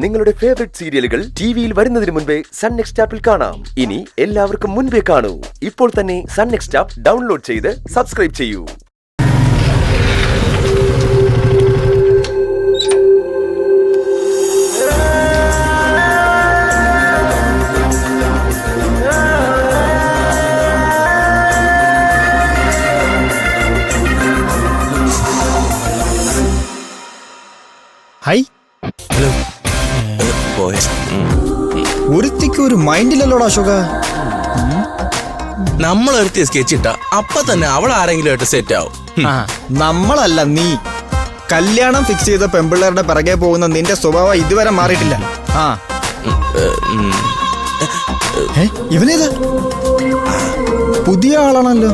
നിങ്ങളുടെ ഫേവറേറ്റ് സീരിയലുകൾ ടിവിയിൽ വരുന്നതിന് മുൻപേ സൺ നെക്സ്റ്റ് ആപ്പിൽ കാണാം. ഇനി എല്ലാവർക്കും മുൻപേ കാണൂ. ഇപ്പോൾ തന്നെ സൺ നെക്സ്റ്റ് ആപ്പ് ഡൗൺലോഡ് ചെയ്ത് സബ്സ്ക്രൈബ് ചെയ്യൂ. ഹായ്. ഹലോ. ഒരുത്തിക്ക് ഒരു മൈൻഡില്ലല്ലോടാ അശോക. നമ്മൾ ഒരുത്തിയ സ്കെച്ച് ഇട്ട അപ്പൊ തന്നെ അവൾ ആരെങ്കിലും ആയിട്ട് സെറ്റ് ആവും. നമ്മളല്ല നീ. കല്യാണം ഫിക്സ് ചെയ്ത പെമ്പിള്ളേരുടെ പിറകെ പോകുന്ന നിന്റെ സ്വഭാവം ഇതുവരെ മാറിയിട്ടില്ല. ഇവനേതാ? പുതിയ ആളാണല്ലോ.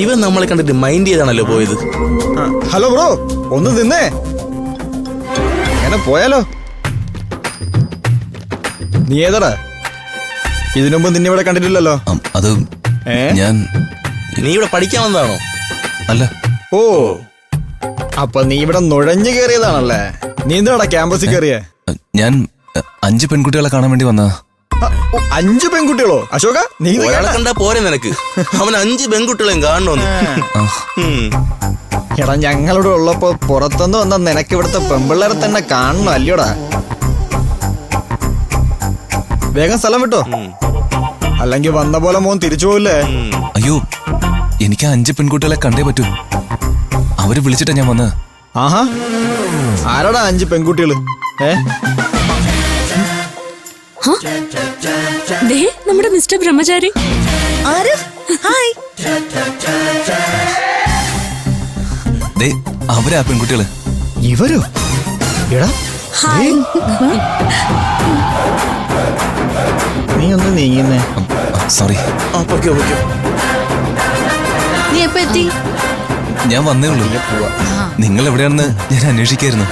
ഇവൻ നമ്മളെ കണ്ടിട്ട് മൈൻഡ് ചെയ്താണല്ലോ പോയത്. ഹലോ ബ്രോ, ഒന്ന് നിന്നേ. എങ്ങനെ പോയാലോ? നീ ഏതാടാ? ഇതിനുമുമ്പ് നിന്നെ ഇവിടെ കണ്ടിട്ടില്ലല്ലോ. അത് ഞാൻ. നീ ഇവിടെ പഠിക്കാൻ വന്നതാണോ? അല്ല. ഓ, അപ്പൊ നീ ഇവിടെ നുഴഞ്ഞു കയറിയതാണല്ലേ. നീ എന്താടാ ക്യാമ്പസിൽ കയറിയേ? ഞാൻ 5 പെൺകുട്ടികളെ കാണാൻ വേണ്ടി വന്നതാ. 5 പെൺകുട്ടികളോ? അശോക, നീ ഒരാളെ കണ്ടാ പോരെ നിനക്ക്? അവൻ 5 പെൺകുട്ടികളെയും കാണണമെന്ന്. എടാ, ഞങ്ങളിവിടെ ഉള്ളപ്പോ പുറത്തുനിന്ന് വന്ന നിനക്ക് ഇവിടുത്തെ പെമ്പിള്ളേരെ തന്നെ കാണണം അല്ലയോടാ. വേഗം സ്ഥലം വിട്ടോ, അല്ലെങ്കിൽ വന്ന പോലെ മോൻ തിരിച്ചു പോവില്ലേ? അയ്യോ, എനിക്ക് 5 പെൺകുട്ടികളെ കണ്ടേ പറ്റൂ. അവര് വിളിച്ചിട്ടാ ഞാൻ വന്നത്. ആഹാ, ആരാടാ 5 പെൺകുട്ടികള്? നമ്മുടെ മിസ്റ്റർ ബ്രഹ്മചാരി. അവരാ പെൺകുട്ടികള്. ഇവരോ? എടാ, നീ ഒന്ന് നീങ്ങുന്നേ. സോറി. നീ എപ്പോ എത്തി? ഞാൻ വന്നേ ഉള്ളൂ. നിങ്ങൾ എവിടെയാണെന്ന് ഞാൻ അന്വേഷിക്കായിരുന്നു.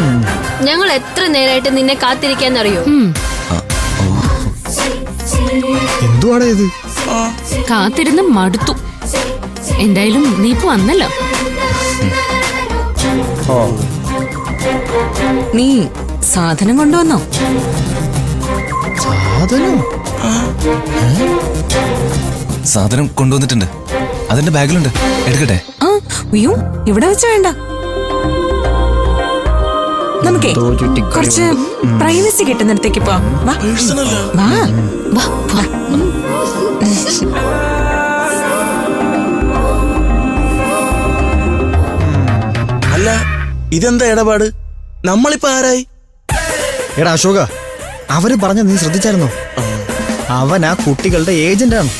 ഞങ്ങൾ എത്ര നേരമായിട്ട് നിന്നെ കാത്തിരിക്കാന്നറിയോ? എന്തുവാടാ ഇത്? കാത്തിരുന്ന് മടുത്തു. എന്തായാലും നീ ഇപ്പൊ വന്നല്ലോ. നീ സാധനം കൊണ്ടുവന്നോ? സാധനം കൊണ്ടുവന്നിട്ടുണ്ട്. അതിന്റെ ബാഗിലുണ്ട്, എടുക്കട്ടെ? അയ്യോ, ഇവിടെ വെച്ച വേണ്ട. നമുക്കേ കുറച്ച് പ്രൈവസി കിട്ടുന്നിടത്തേക്ക് പോ. അല്ല, ഇതെന്താ ഇടപാട്? നമ്മളിപ്പോ ആരായി? എടാ അശോക, അവര് പറഞ്ഞ നീ ശ്രദ്ധിച്ചായിരുന്നോ? അവൻ ആ കുട്ടികളുടെ ഏജന്റാണ്.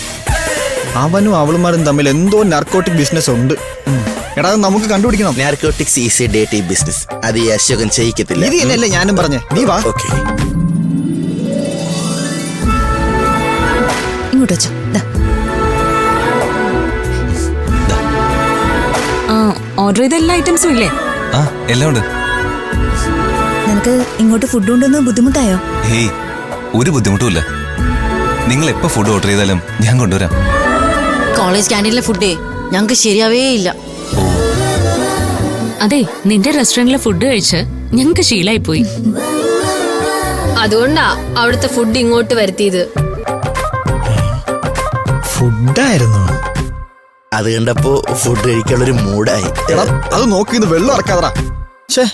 അവനും അവളുമാരും തമ്മിൽ എന്തോ നാർക്കോട്ടിക് ബിസിനസ് ഉണ്ട്. എടാ, അത് നമുക്ക് കണ്ടുപിടിക്കണം. Narcotics is A dirty business. അത് ഈ അശോകൻ ചെയ്യിക്കത്തില്ല. ഇത് തന്നെയല്ലേ ഞാനും പറഞ്ഞേ. നീ വാ. ഓക്കേ, ഇങ്ങോട്ട് വെച്ചോ. ഓർഡർ ചെയ്ത എല്ലാ ഐറ്റംസും ഇല്ലേ? ആ, എല്ലാം ഉണ്ട്. നിനക്ക് ഇങ്ങോട്ട് ഫുഡ് കൊണ്ടുവന്ന് ബുദ്ധിമുട്ടായോ? ഹേയ്, ഒരു ബുദ്ധിമുട്ടുമില്ല. നിങ്ങൾ എപ്പോ ഫുഡ് ഓർഡർ ചെയ്താലും ഞാൻ കൊണ്ടുവരാം. കോളേജ് ക്യാൻറ്റീനിലെ ഫുഡേ ഞങ്ങക്ക് ശരിയാവേ ഇല്ല. അതെ, നിന്റെ റെസ്റ്റോറന്റിലെ ഫുഡ് കഴിച്ച് ഞങ്ങക്ക് ശീലായി പോയി. അതുകൊണ്ടാ അവിടുത്തെ ഫുഡ് ഇങ്ങോട്ട് വരുത്തിയത്. ഫുഡായിരുന്നു. അത് കണ്ടപ്പോ ഫുഡ് കഴിക്കാനുള്ളൊരു മൂഡായി. എടാ, അത് നോക്കി വെള്ളം ഇറക്കാതടാ. ഛേ,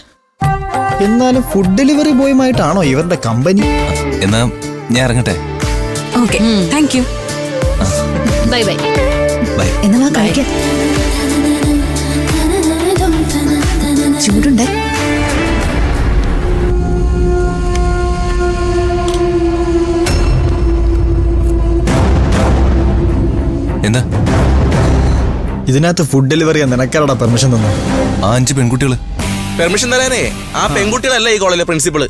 എന്നാലും ഫുഡ് ഡെലിവറി ബോയുമായിട്ടാണോ ഇവരുടെ കമ്പനി? എന്നാ ഞാൻ ഇറങ്ങട്ടെ. Okay, thank you. Bye bye. Bye. എന്നാ കഴിക്കാം. ചൂടുണ്ട്. എന്താ ഇതിനകത്ത് ഫുഡ് ഡെലിവറി നിനക്കാരടാ പെർമിഷൻ തന്നു? ആ 5 പെൺകുട്ടികള്. പെർമിഷൻ തരാനേ ആ പെൺകുട്ടികളല്ല ഈ കോളേജിലെ പ്രിൻസിപ്പള്.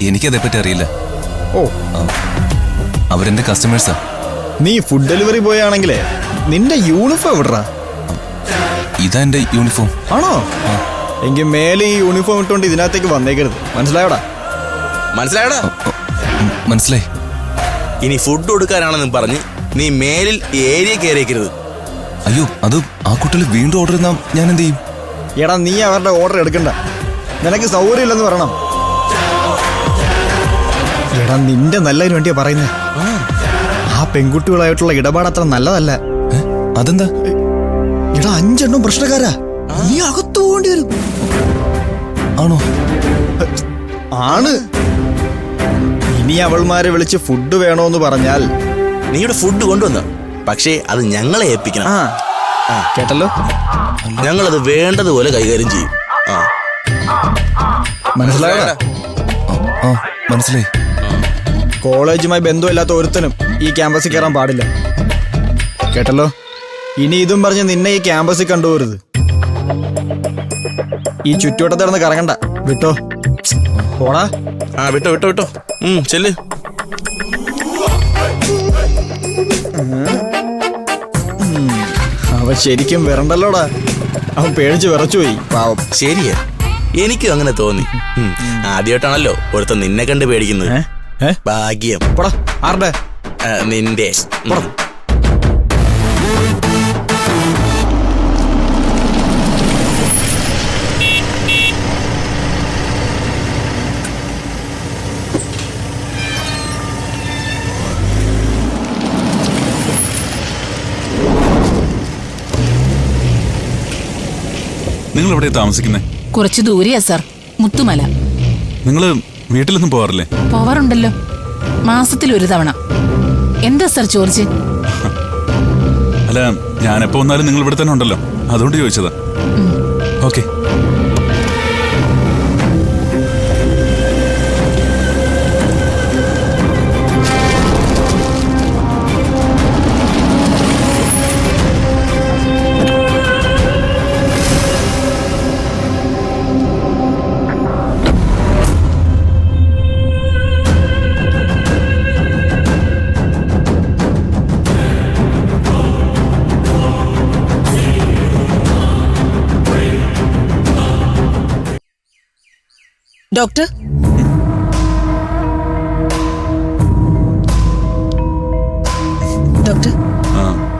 എനിക്കതേപ്പറ്റി അറിയില്ല. ഓ, അവരെന്റെ കസ്റ്റമേഴ്സാ. നീ ഫുഡ് ഡെലിവറി ബോയ് ആണെങ്കിലേ നിന്റെ യൂണിഫോം എവിടാ? ഇതാ എന്റെ യൂണിഫോം. ആണോ? എങ്കിൽ മേലെ ഈ യൂണിഫോം ഇട്ടുകൊണ്ട് ഇതിനകത്തേക്ക് വന്നേക്കരുത്. മനസ്സിലായോടാ? മനസ്സിലായോടാ? മനസ്സിലായി. ഇനി ഫുഡ് കൊടുക്കാനാണെന്ന് പറഞ്ഞ് നീ മേലിൽ ഏരിയ കയറിയേക്കരുത്. അയ്യോ, അത് ആ കുട്ടികൾ വീണ്ടും ഓർഡർ ചെയ്താൽ ഞാൻ എന്ത് ചെയ്യും? എടാ, നീ അവരുടെ ഓർഡർ എടുക്കണ്ട. നിനക്ക് സൗകര്യമില്ലെന്ന് പറയണം. എടാ നിന്റെ നല്ലതിന് വേണ്ടിയാ പറയുന്നത്. ആ പെൺകുട്ടികളായിട്ടുള്ള ഇടപാട് അത്ര നല്ലതല്ല. അതെന്താ? എടാ 5 എണ്ണം പ്രശ്നക്കാരാ, നീ അകത്തു പോകേണ്ടി വരും. ആണോ? ആണ്. ഇനി അവൾമാരെ വിളിച്ച് ഫുഡ് വേണോന്ന് പറഞ്ഞാൽ നീ ഇവിടെ ഫുഡ് കൊണ്ടുവന്ന, പക്ഷേ അത് ഞങ്ങളെ ഏൽപ്പിക്കണം. കേട്ടല്ലോ, ഞങ്ങളത് വേണ്ടതുപോലെ കൈകാര്യം ചെയ്യും. മനസ്സിലായോ? ആ മനസ്സിലായി. കോളേജുമായി ബന്ധമില്ലാത്ത ഒരുത്തനും ഈ ക്യാമ്പസിൽ കയറാൻ പാടില്ല. കേട്ടല്ലോ, ഇനി ഇതും പറഞ്ഞ് നിന്നെ ഈ ക്യാമ്പസിൽ കണ്ടുപോരുത്. ഈ ചുറ്റുവട്ടത്ത് കിടന്ന് കറങ്ങണ്ട. വിട്ടോ പോടാ. വിട്ടോ വിട്ടോ വിട്ടോ. ചെല്ല്. അവൻ ശരിക്കും വിറണ്ടല്ലോടാ. അവൻ പേടിച്ച് വിറച്ചുപോയി പാവം. ശരിയാ, എനിക്കും അങ്ങനെ തോന്നി. ആദ്യമായിട്ടാണല്ലോ ഒരുത്തൻ നിന്നെ കണ്ട് പേടിക്കുന്നത്. ഭാഗ്യം. പോടാ. ആരുടെ? നിന്റെ. നിങ്ങൾ എവിടെയാ താമസിക്കുന്നേ? കുറച്ച് ദൂരെയാ സാർ, മുത്തുമല. നിങ്ങള് വീട്ടിലൊന്നും പോവാറില്ലേ? പോവാറുണ്ടല്ലോ, മാസത്തിൽ ഒരു തവണ. എന്താ സാർ ചോദിച്ച്? അല്ല, ഞാൻ എപ്പോ വന്നാലും നിങ്ങൾ ഇവിടെ തന്നെ ഉണ്ടല്ലോ, അതുകൊണ്ട് ചോദിച്ചതാ. ഓക്കെ. ഡോക്ടർ, ഡോക്ടർ,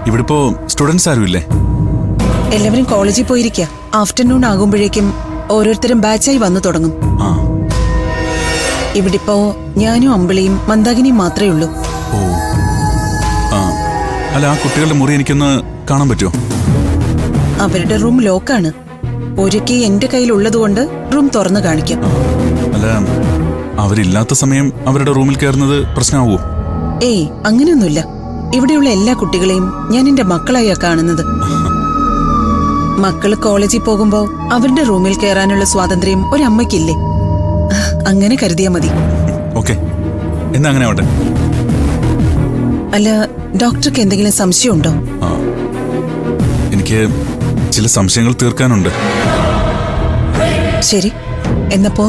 ഇവിടെ ഇപ്പോ സ്റ്റുഡൻസ് ആരും ഇല്ലേ? എല്ലാവരും കോളേജിൽ പോയിരിക്കുക. ആഫ്റ്റർനൂൺ ആകുമ്പോഴേക്കും ഓരോരുത്തരും ബാച്ചായി വന്നു തുടങ്ങും. ഇവിടെ ഇപ്പോ ഞാനും അമ്പിളിയും മന്ദാകിനിയും മാത്രമേ ഉള്ളൂ. ഓ, അല്ല, ആ കുട്ടികളുടെ മുറി എനിക്കൊന്ന് കാണാൻ പറ്റുമോ? അവരുടെ റൂം ലോക്കാണ്. ഒരു കീ എന്റെ കയ്യിലുള്ളതുകൊണ്ട് റൂം തുറന്നു കാണിക്കാം. അല്ല, അവരില്ലാത്ത സമയം അവരുടെ റൂമിൽ കയറുന്നത് പ്രശ്നമാവോ? ഏയ്, അങ്ങനെയൊന്നുമില്ല. ഇവിടെയുള്ള എല്ലാ കുട്ടികളെയും ഞാൻ എന്റെ മക്കളായാ കാണുന്നത്. മക്കള് കോളേജിൽ പോകുമ്പോ അവരുടെ റൂമിൽ കയറാനുള്ള സ്വാതന്ത്ര്യം ഒരമ്മയ്ക്കില്ലേ? അങ്ങനെ കരുതിയാ മതി. ഓക്കെ, എന്നാ അങ്ങനെ ആവട്ടെ. അല്ല, ഡോക്ടർക്ക് എന്തെങ്കിലും സംശയമുണ്ടോ? എനിക്ക് ചില സംശയങ്ങൾ തീർക്കാനുണ്ട്. ശരി, എന്നപ്പോ